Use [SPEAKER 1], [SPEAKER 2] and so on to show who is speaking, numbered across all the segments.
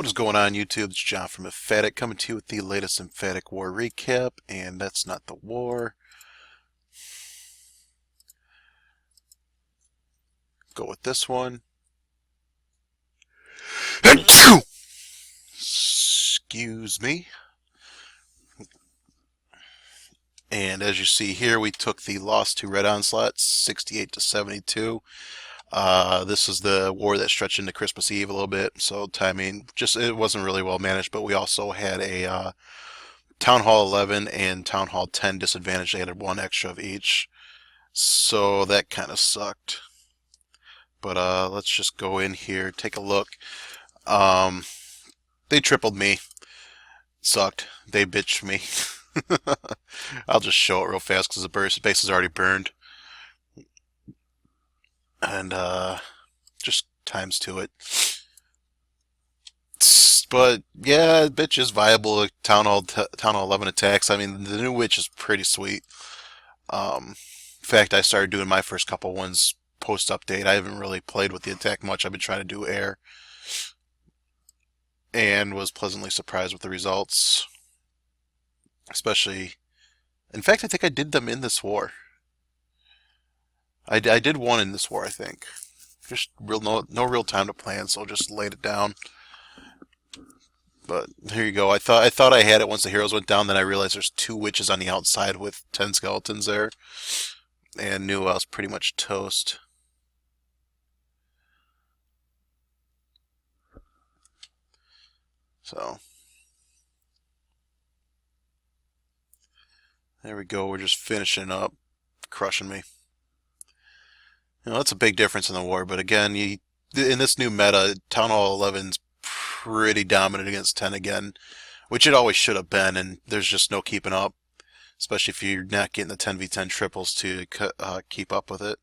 [SPEAKER 1] What is going on, YouTube? It's John from Emphatic coming to you with the latest Emphatic War recap, and that's not the war. Go with this one. Excuse me. And as you see here, we took the loss to Red Onslaught, 68 to 72. This is the war that stretched into Christmas Eve a little bit, so timing it wasn't really well managed. But we also had a Town Hall 11 and Town Hall 10 disadvantage. They had one extra of each, so that kind of sucked. But let's just go in here, take a look. They tripled me. Sucked. They bitched me. I'll just show it real fast because the base is already burned. And just times to it. But yeah, bitch is viable. Town Hall 11 attacks. I mean, the new witch is pretty sweet. In fact, I started doing my first couple ones post update. I haven't really played with the attack much. I've been trying to do air, and was pleasantly surprised with the results. Especially, in fact, I think I did them in this war. I did one in this war, I think. Just no real time to plan, so just laid it down. But here you go. I thought I had it once the heroes went down. Then I realized there's two witches on the outside with 10 skeletons there, and knew I was pretty much toast. So there we go. We're just finishing up, crushing me. You know, that's a big difference in the war. But again, in this new meta, Town Hall 11's pretty dominant against 10 again, which it always should have been, and there's just no keeping up, especially if you're not getting the 10v10 triples to keep up with it.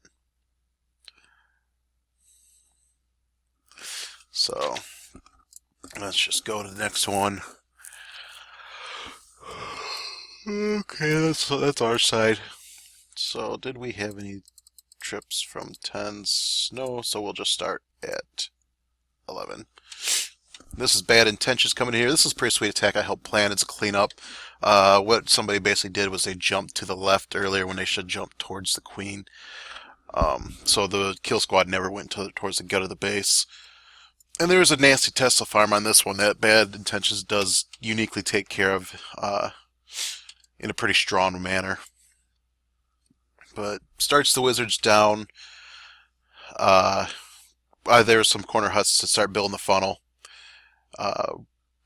[SPEAKER 1] So let's just go to the next one. Okay, that's our side. So did we have any trips from 10s? No, so we'll just start at 11. This is Bad Intentions coming here. This is a pretty sweet attack I helped plan. It's a cleanup. What somebody basically did was they jumped to the left earlier when they should jump towards the queen. So the kill squad never went towards the gut of the base. And there is a nasty Tesla farm on this one that Bad Intentions does uniquely take care of in a pretty strong manner. But starts the wizards down. There's some corner huts to start building the funnel.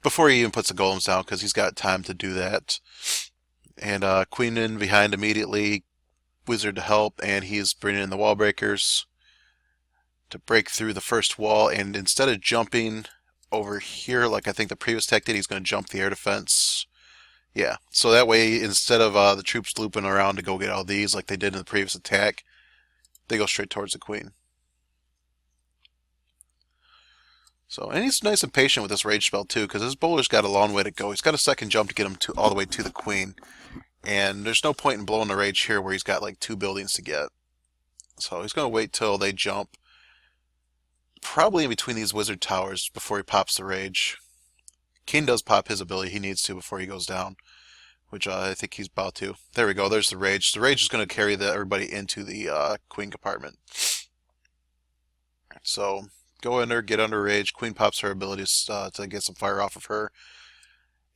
[SPEAKER 1] Before he even puts the golems down, because he's got time to do that. And Queen in behind immediately, wizard to help, and he's bringing in the wall breakers to break through the first wall. And instead of jumping over here like I think the previous tech did, he's going to jump the air defense. Yeah, so that way instead of the troops looping around to go get all these like they did in the previous attack, they go straight towards the queen. So, and he's nice and patient with this rage spell too, because his bowler's got a long way to go. He's got a second jump to get him all the way to the queen, and there's no point in blowing the rage here where he's got like 2 buildings to get. So he's going to wait till they jump, probably in between these wizard towers before he pops the rage. King does pop his ability he needs to before he goes down, which I think he's about to. There we go. There's the rage. The rage is going to carry everybody into the queen compartment. So go in there, get under rage. Queen pops her abilities to get some fire off of her.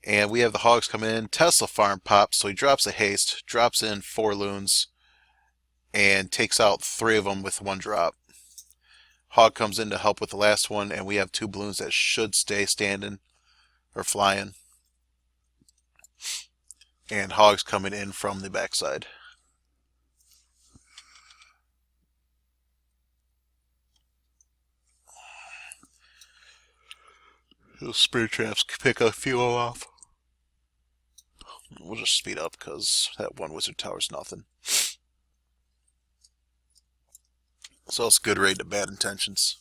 [SPEAKER 1] And we have the hogs come in. Tesla farm pops, so he drops a haste, drops in 4 loons, and takes out 3 of them with 1 drop. Hog comes in to help with the last one, and we have 2 balloons that should stay standing or flying. And hogs coming in from the backside. Those spirit traps pick a few off. We'll just speed up because that one wizard tower's nothing. So it's a good raid to Bad Intentions.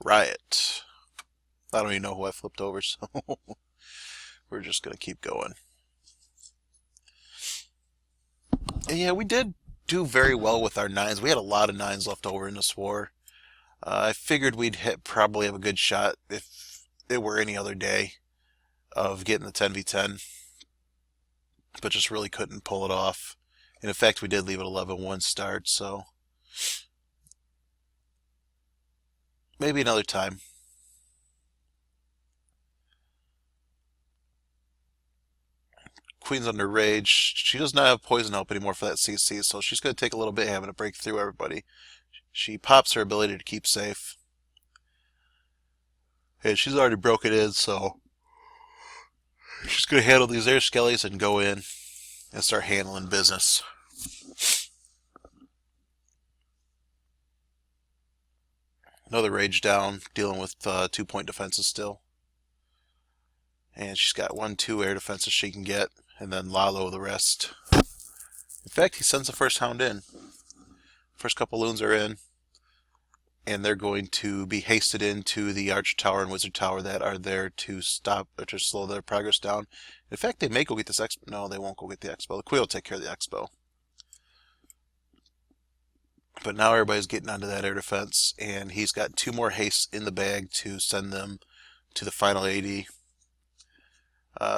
[SPEAKER 1] Riot. I don't even know who I flipped over, so we're just going to keep going. Yeah, we did do very well with our 9s. We had a lot of 9s left over in this war. I figured we'd probably have a good shot if it were any other day of getting the 10v10, but just really couldn't pull it off. And in fact, we did leave it 11-1 start, so maybe another time. Queen's under rage. She does not have poison help anymore for that CC, so she's going to take a little bit having to break through everybody. She pops her ability to keep safe. And she's already broken in, so she's going to handle these air skellies and go in and start handling business. Another rage down, dealing with 2-point defenses still. And she's got 1-2 air defenses she can get, and then Lalo the rest. In fact, he sends the first hound in. First couple loons are in, and they're going to be hasted into the Archer Tower and Wizard Tower that are there to stop or to slow their progress down. In fact, they may go get this expo. No, they won't go get the expo. The Queen will take care of the expo. But now everybody's getting onto that air defense, and he's got 2 more hastes in the bag to send them to the final AD.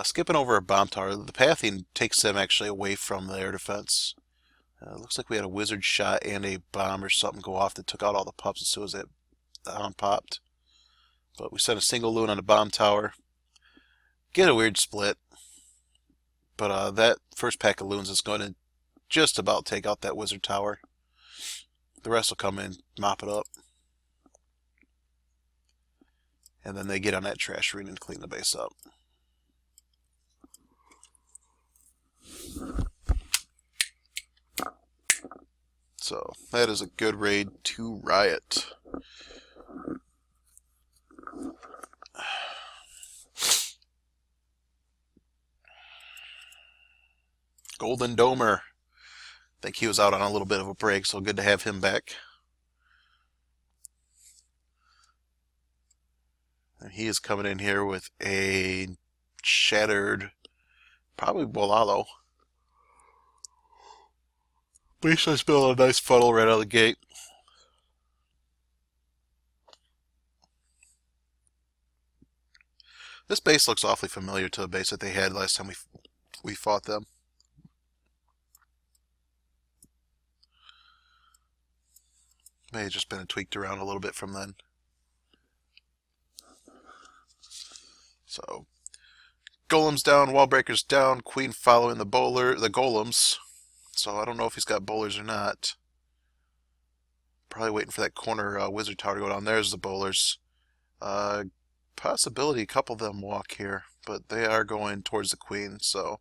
[SPEAKER 1] Skipping over a bomb tower, the pathing takes them actually away from the air defense. Looks like we had a wizard shot and a bomb or something go off that took out all the pups as soon as that hound popped. But we sent a single loon on the bomb tower. Get a weird split. But that first pack of loons is going to just about take out that wizard tower. The rest will come in, mop it up. And then they get on that trash arena and clean the base up. So that is a good raid to Riot. Golden Domer. I think he was out on a little bit of a break, so good to have him back. And he is coming in here with a shattered, probably Bolalo. But he's just building a nice funnel right out of the gate. This base looks awfully familiar to the base that they had last time we fought them. May have just been tweaked around a little bit from then. So, golems down, wall breakers down, queen following the golems. So I don't know if he's got bowlers or not. Probably waiting for that corner wizard tower to go down. There's the bowlers. Possibility a couple of them walk here, but they are going towards the queen. So,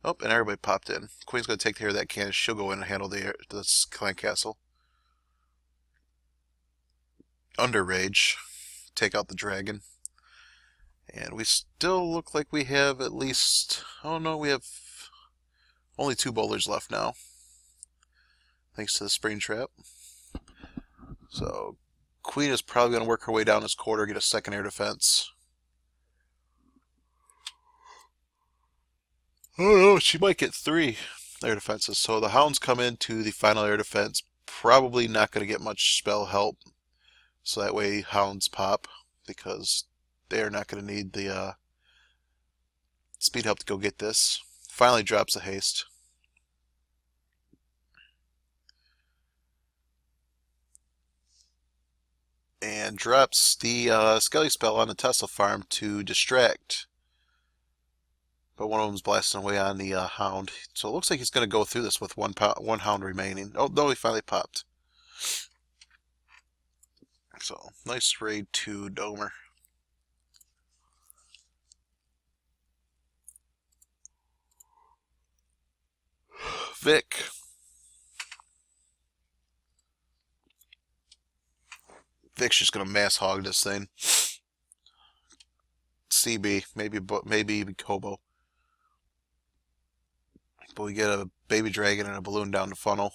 [SPEAKER 1] oh, and everybody popped in. Queen's going to take care of that cannon. She'll go in and handle this clan castle. Under rage, take out the dragon. And we still look like we have at least, oh no, we have only 2 bowlers left now. Thanks to the spring trap. So, Queen is probably going to work her way down this quarter, get a second air defense. Oh no, she might get 3 air defenses. So the hounds come into the final air defense. Probably not going to get much spell help. So that way hounds pop, because they are not going to need the speed help to go get this. Finally drops a haste. And drops the Skelly spell on the Tesla farm to distract. But one of them's blasting away on the hound. So it looks like he's going to go through this with one hound remaining. Oh, no, he finally popped. So, nice raid to Domer. Vic. Vic's just going to mass hog this thing. CB, maybe Kobo. But we get a baby dragon and a balloon down the funnel.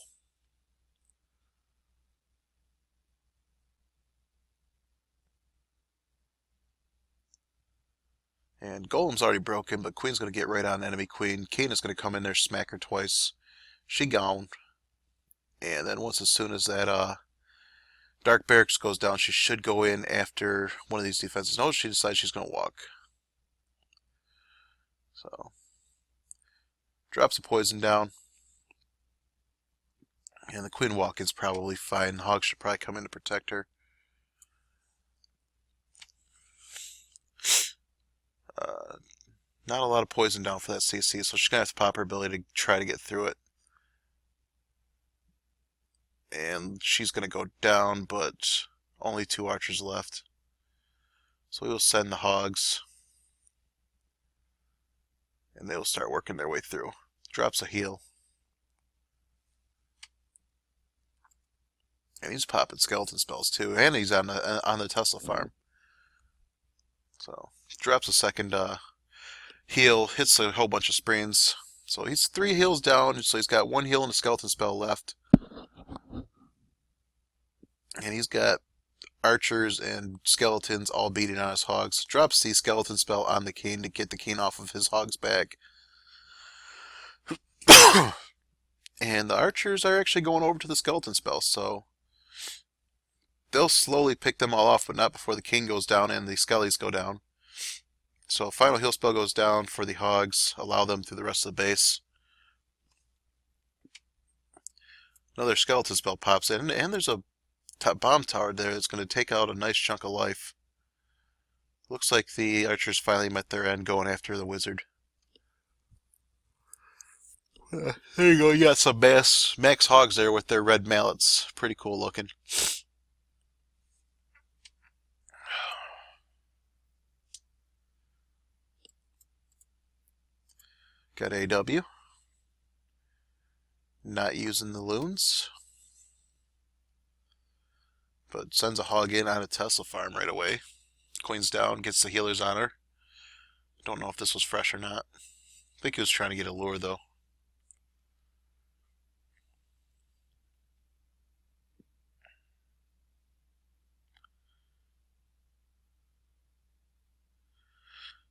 [SPEAKER 1] And Golem's already broken, but Queen's going to get right on enemy Queen. Kane is going to come in there, smack her twice. She gone. And then as soon as that Dark Barracks goes down, she should go in after one of these defenses. No, she decides she's going to walk. So, drops a poison down. And the Queen walk-in's probably fine. Hog should probably come in to protect her. Not a lot of poison down for that CC, so she's going to have to pop her ability to try to get through it. And she's going to go down, but only 2 archers left. So we will send the hogs. And they will start working their way through. Drops a heal. And he's popping skeleton spells too. And he's on the Tesla farm. So, drops a second heal, hits a whole bunch of sprains. So he's 3 heals down, so he's got 1 heal and a skeleton spell left. And he's got archers and skeletons all beating on his hogs. Drops the skeleton spell on the king to get the king off of his hog's back. And the archers are actually going over to the skeleton spell, so they'll slowly pick them all off, but not before the king goes down and the skellies go down. So final heal spell goes down for the hogs, allow them through the rest of the base. Another skeleton spell pops in, and there's a bomb tower there that's going to take out a nice chunk of life. Looks like the archers finally met their end going after the wizard. There you go, you got some max hogs there with their red mallets. Pretty cool looking. Got AW. Not using the loons. But sends a hog in on a Tesla farm right away. Queen's down, gets the healers on her. Don't know if this was fresh or not. I think he was trying to get a lure though.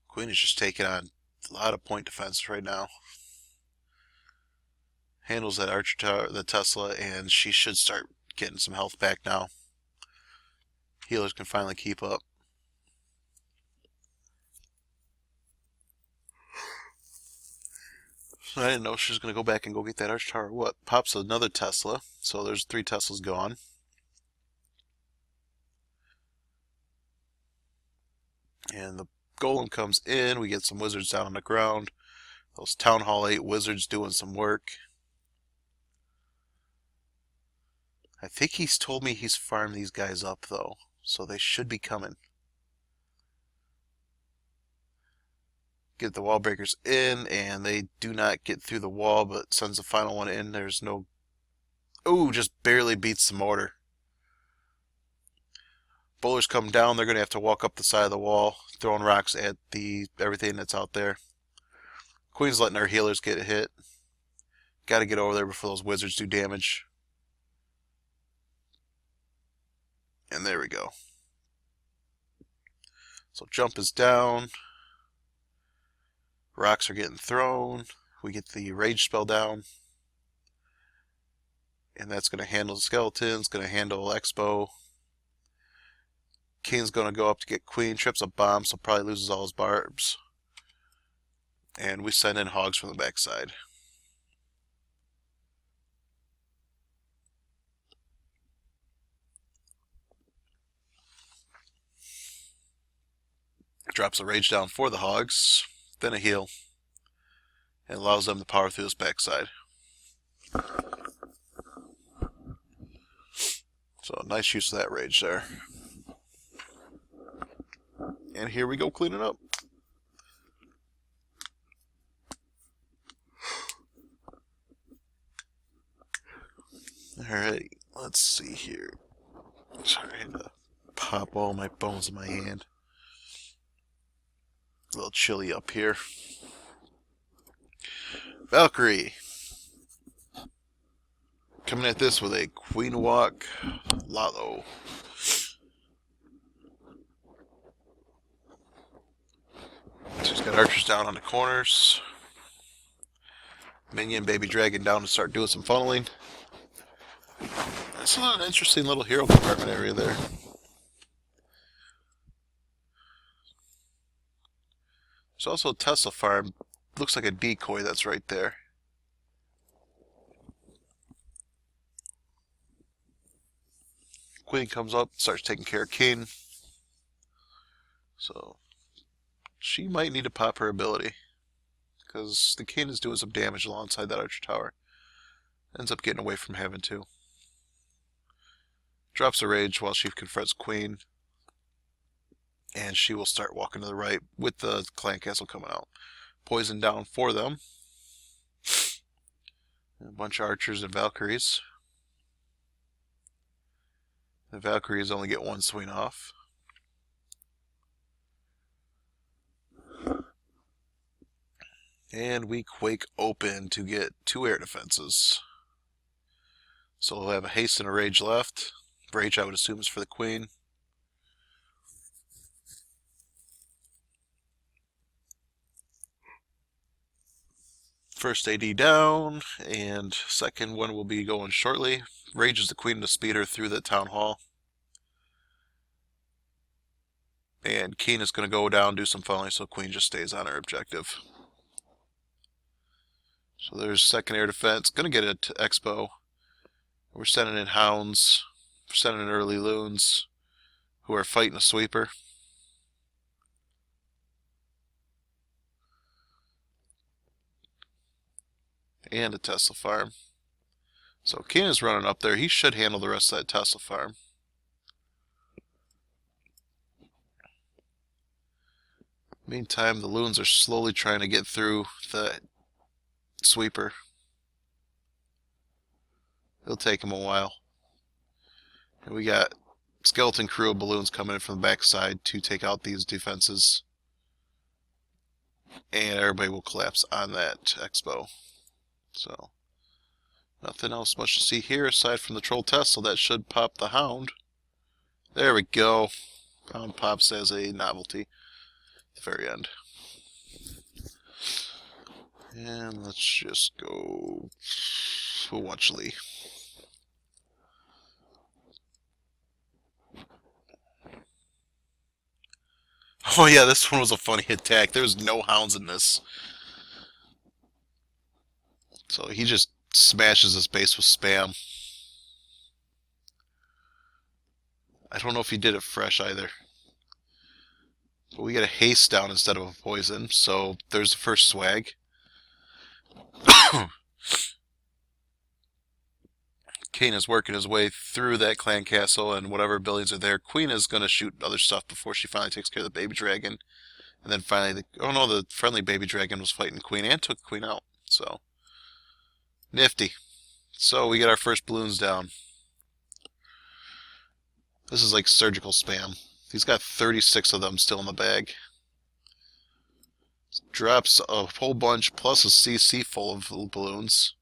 [SPEAKER 1] Queen is just taking on a lot of point defense right now. Handles that archer tower, the Tesla, and she should start getting some health back now. Healers can finally keep up. I didn't know she was going to go back and go get that archer tower. What? Pops another Tesla, so there's 3 Teslas gone. And the golem comes in, we get some wizards down on the ground. Those Town Hall 8 wizards doing some work. I think he's told me he's farmed these guys up though, so they should be coming. Get the wall breakers in, and they do not get through the wall, but sends the final one in. There's no... Ooh, just barely beats the mortar. Bowlers come down, they're going to have to walk up the side of the wall, throwing rocks at everything that's out there. Queen's letting her healers get hit. Got to get over there before those wizards do damage. And there we go. So jump is down. Rocks are getting thrown. We get the rage spell down. And that's going to handle the skeletons, going to handle Expo. King's going to go up to get Queen, trips a bomb, so probably loses all his barbs. And we send in hogs from the backside. Drops a rage down for the hogs, then a heal, and allows them to power through this backside. So nice use of that rage there. And here we go cleaning up. Alright, let's see here. Sorry, I had to pop all my bones in my hand. A little chilly up here. Valkyrie. Coming at this with a Queen Walk Lalo. She's got archers down on the corners. minion baby dragon down to start doing some funneling. That's an interesting little hero compartment area there. There's also a Tesla farm. Looks like a decoy that's right there. Queen comes up, starts taking care of King. So she might need to pop her ability, because the King is doing some damage alongside that archer tower. Ends up getting away from having to. Drops a rage while she confronts Queen. And she will start walking to the right with the clan castle coming out. Poison down for them. A bunch of archers and Valkyries. The Valkyries only get one swing off. And we quake open to get 2 air defenses. So we'll have a haste and a rage left. Rage I would assume is for the Queen. First AD down, and second one will be going shortly. Rage is the Queen to speed her through the town hall. And Keen is going to go down, do some funneling, so Queen just stays on her objective. So there's second air defense. Going to get it to Expo. We're sending in hounds. We're sending in early loons who are fighting a sweeper. And a Tesla farm. So Keen is running up there. He should handle the rest of that Tesla farm. Meantime, the loons are slowly trying to get through the sweeper. It'll take them a while. And we got skeleton crew of balloons coming in from the backside to take out these defenses. And everybody will collapse on that Expo. So, nothing else much to see here aside from the Troll Tesla that should pop the Hound. There we go. Hound pops as a novelty at the very end. And let's just go. We'll watch Lee. Oh yeah, this one was a funny attack. There was no hounds in this. So he just smashes his base with spam. I don't know if he did it fresh either. But we get a haste down instead of a poison, so there's the first swag. Kane is working his way through that clan castle and whatever buildings are there. Queen is going to shoot other stuff before she finally takes care of the baby dragon. And then finally, oh no, the friendly baby dragon was fighting Queen and took Queen out. So, nifty. So we get our first balloons down. This is like surgical spam. He's got 36 of them still in the bag. Drops a whole bunch plus a CC full of balloons.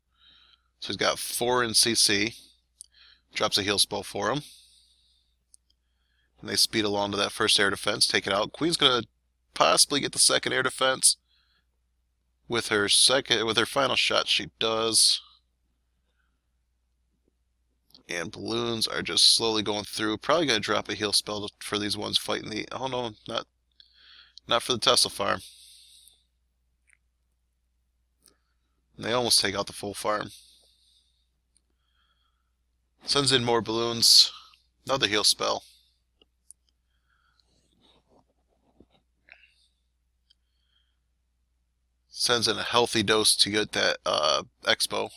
[SPEAKER 1] So he's got 4 in CC. Drops a heal spell for him. And they speed along to that first air defense, take it out. Queen's gonna possibly get the second air defense. With her final shot, she does. And balloons are just slowly going through. Probably gonna drop a heal spell for these ones fighting the. Oh no, not for the Tesla farm. And they almost take out the full farm. Sends in more balloons. Another heal spell. Sends in a healthy dose to get that Expo.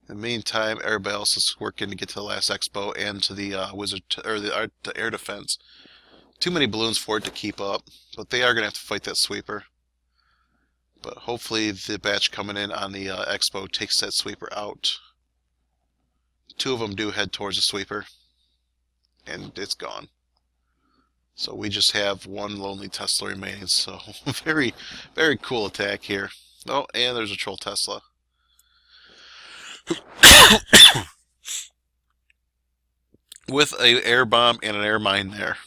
[SPEAKER 1] In the meantime, everybody else is working to get to the last Expo and to the the air defense. Too many balloons for it to keep up, but they are going to have to fight that sweeper. But hopefully the batch coming in on the Expo takes that sweeper out. 2 of them do head towards the sweeper, and it's gone. So we just have 1 lonely Tesla remaining. So very, very cool attack here. Oh, and there's a Troll Tesla. With an air bomb and an air mine there.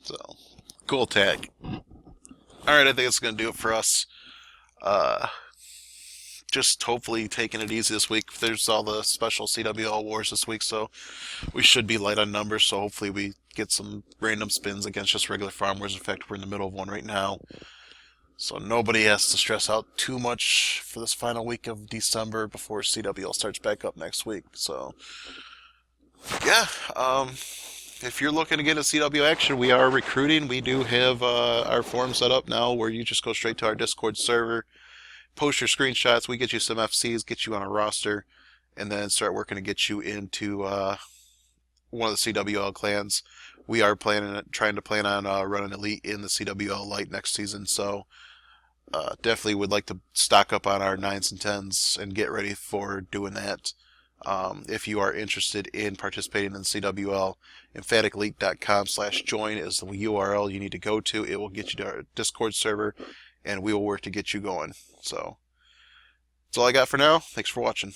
[SPEAKER 1] So, cool attack. Alright, I think it's going to do it for us. Uh, just hopefully taking it easy this week. There's all the special CWL wars this week, so we should be light on numbers, so hopefully we get some random spins against just regular farm wars. In fact, we're in the middle of one right now. So nobody has to stress out too much for this final week of December before CWL starts back up next week. So, yeah, if you're looking to get a CW action, we are recruiting. We do have our forum set up now where you just go straight to our Discord server, post your screenshots, we get you some FCs, get you on a roster, and then start working to get you into one of the CWL clans. We are trying to plan on running Elite in the CWL Elite next season, so definitely would like to stock up on our 9s and 10s and get ready for doing that. If you are interested in participating in CWL, emphaticelite.com/join is the URL you need to go to. It will get you to our Discord server, and we will work to get you going. So, that's all I got for now. Thanks for watching.